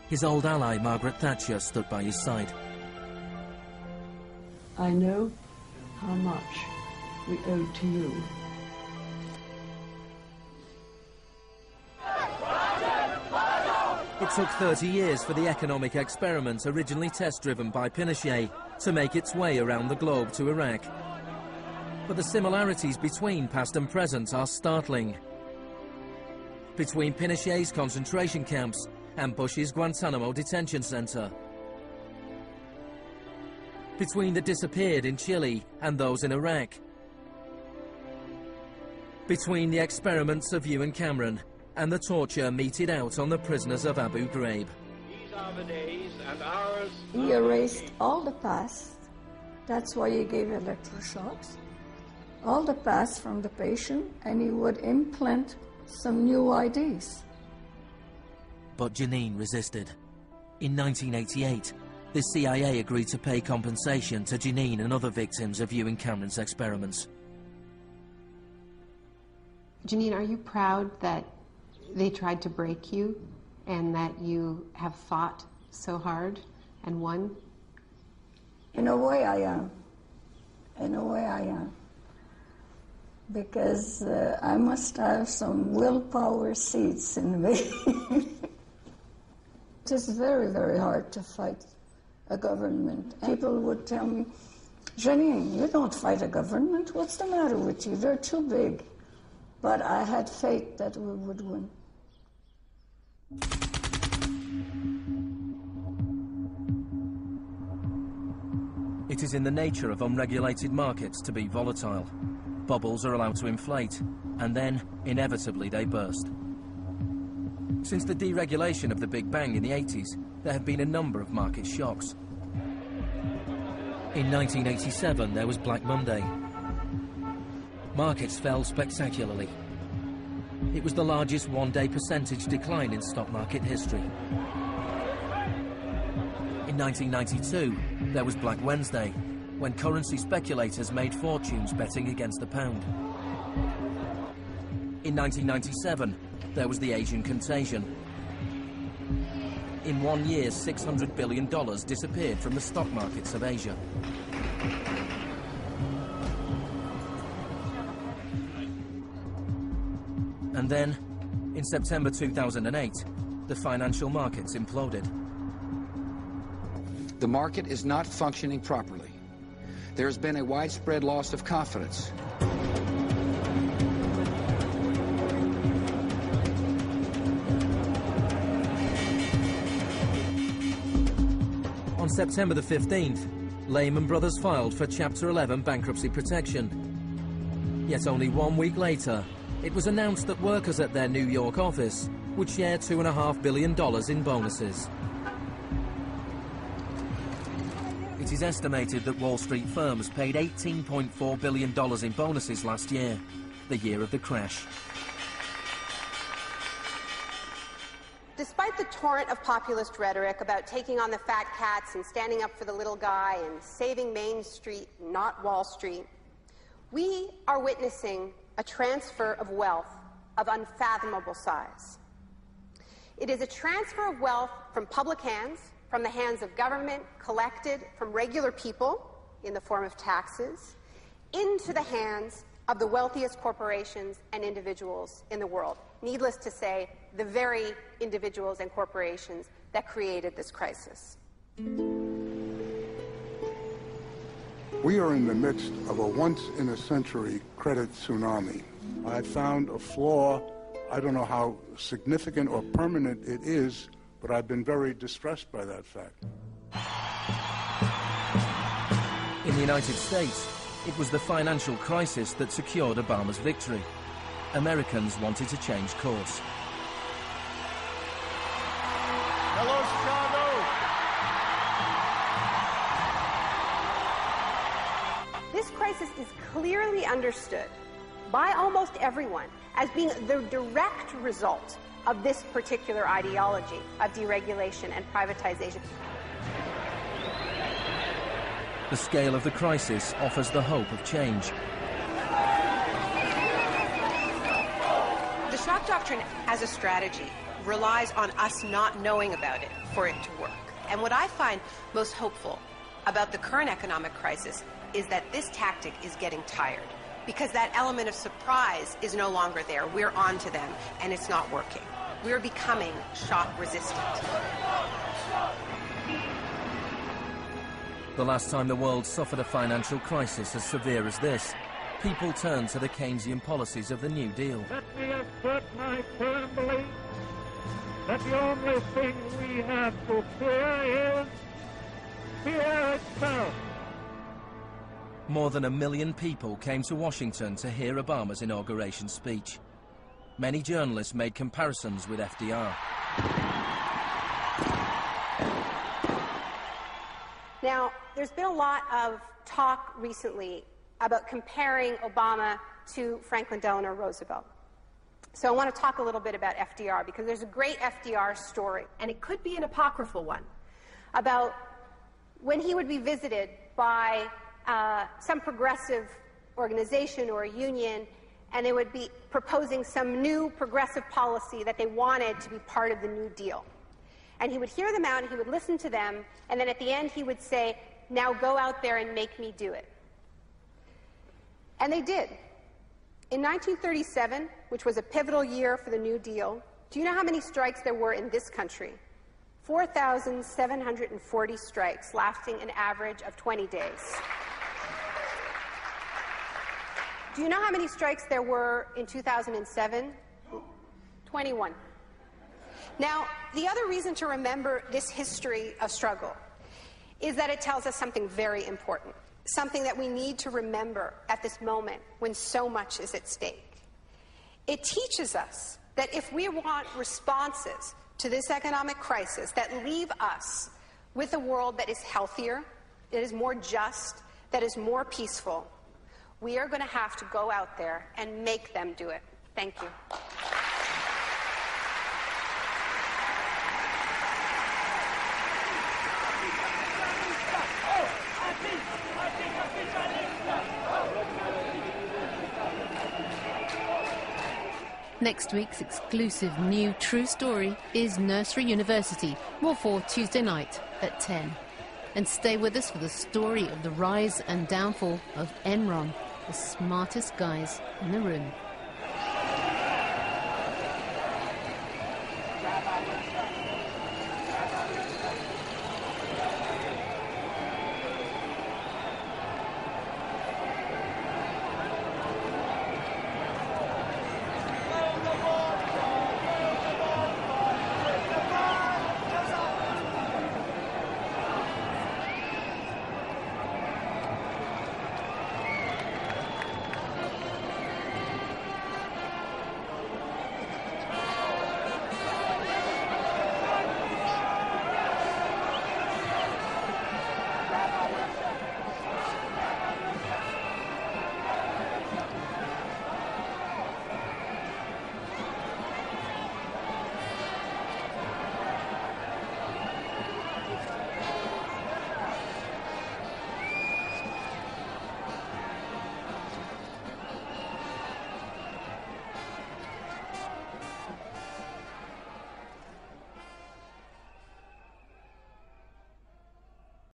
His old ally, Margaret Thatcher, stood by his side. I know how much we owe to you. It took 30 years for the economic experiment originally test-driven by Pinochet to make its way around the globe to Iraq. But the similarities between past and present are startling. Between Pinochet's concentration camps and Bush's Guantanamo detention center. Between the disappeared in Chile and those in Iraq. Between the experiments of Ewan Cameron and the torture meted out on the prisoners of Abu Ghraib. These are the days and hours. He erased all the past. That's why he gave electroshocks. All the past from the patient, and he would implant some new ideas. But Janine resisted. In 1988, the CIA agreed to pay compensation to Janine and other victims of Ewan Cameron's experiments. Janine, are you proud that they tried to break you and that you have fought so hard and won? In a way I am. In a way I am. Because I must have some willpower seeds in me. It is very, very hard to fight a government. People would tell me, Janine, you don't fight a government. What's the matter with you? They're too big. But I had faith that we would win. It is in the nature of unregulated markets to be volatile. Bubbles are allowed to inflate, and then, inevitably, they burst. Since the deregulation of the Big Bang in the 80s, there have been a number of market shocks. In 1987, there was Black Monday. Markets fell spectacularly. It was the largest one-day percentage decline in stock market history. In 1992, there was Black Wednesday, when currency speculators made fortunes betting against the pound. In 1997, there was the Asian contagion. In 1 year, $600 billion disappeared from the stock markets of Asia. And then, in September 2008, the financial markets imploded. The market is not functioning properly. There has been a widespread loss of confidence. On September the 15th, Lehman Brothers filed for Chapter 11 bankruptcy protection. Yet only 1 week later, it was announced that workers at their New York office would share $2.5 billion in bonuses. It is estimated that Wall Street firms paid $18.4 billion in bonuses last year, the year of the crash. Despite the torrent of populist rhetoric about taking on the fat cats and standing up for the little guy and saving Main Street, not Wall Street, we are witnessing a transfer of wealth of unfathomable size. It is a transfer of wealth from public hands, from the hands of government, collected from regular people in the form of taxes, into the hands of the wealthiest corporations and individuals in the world. Needless to say, the very individuals and corporations that created this crisis. We are in the midst of a once-in-a-century credit tsunami. I found a flaw. I don't know how significant or permanent it is, but I've been very distressed by that fact. In the United States, it was the financial crisis that secured Obama's victory. Americans wanted to change course. Hello, Chicago! This crisis is clearly understood by almost everyone as being the direct result of this particular ideology of deregulation and privatization. The scale of the crisis offers the hope of change. The shock doctrine as a strategy relies on us not knowing about it for it to work. And what I find most hopeful about the current economic crisis is that this tactic is getting tired, because that element of surprise is no longer there. We're on to them, and it's not working. We're becoming shock resistant. The last time the world suffered a financial crisis as severe as this, people turned to the Keynesian policies of the New Deal. Let me assert my firm belief that the only thing we have to fear is fear itself. More than 1 million people came to Washington to hear Obama's inauguration speech. Many journalists made comparisons with FDR. Now, there's been a lot of talk recently about comparing Obama to Franklin Delano Roosevelt. So I want to talk a little bit about FDR, because there's a great FDR story, and it could be an apocryphal one, about when he would be visited by some progressive organization or a union, and they would be proposing some new progressive policy that they wanted to be part of the New Deal. And he would hear them out, and he would listen to them, and then at the end he would say, "Now go out there and make me do it." And they did. In 1937, which was a pivotal year for the New Deal, do you know how many strikes there were in this country? 4,740 strikes, lasting an average of 20 days. Do you know how many strikes there were in 2007? 21. Now, the other reason to remember this history of struggle is that it tells us something very important, something that we need to remember at this moment when so much is at stake. It teaches us that if we want responses to this economic crisis that leave us with a world that is healthier, that is more just, that is more peaceful, we are going to have to go out there and make them do it. Thank you. Next week's exclusive new true story is Nursery University, more for Tuesday night at 10. And stay with us for the story of the rise and downfall of Enron, the smartest guys in the room.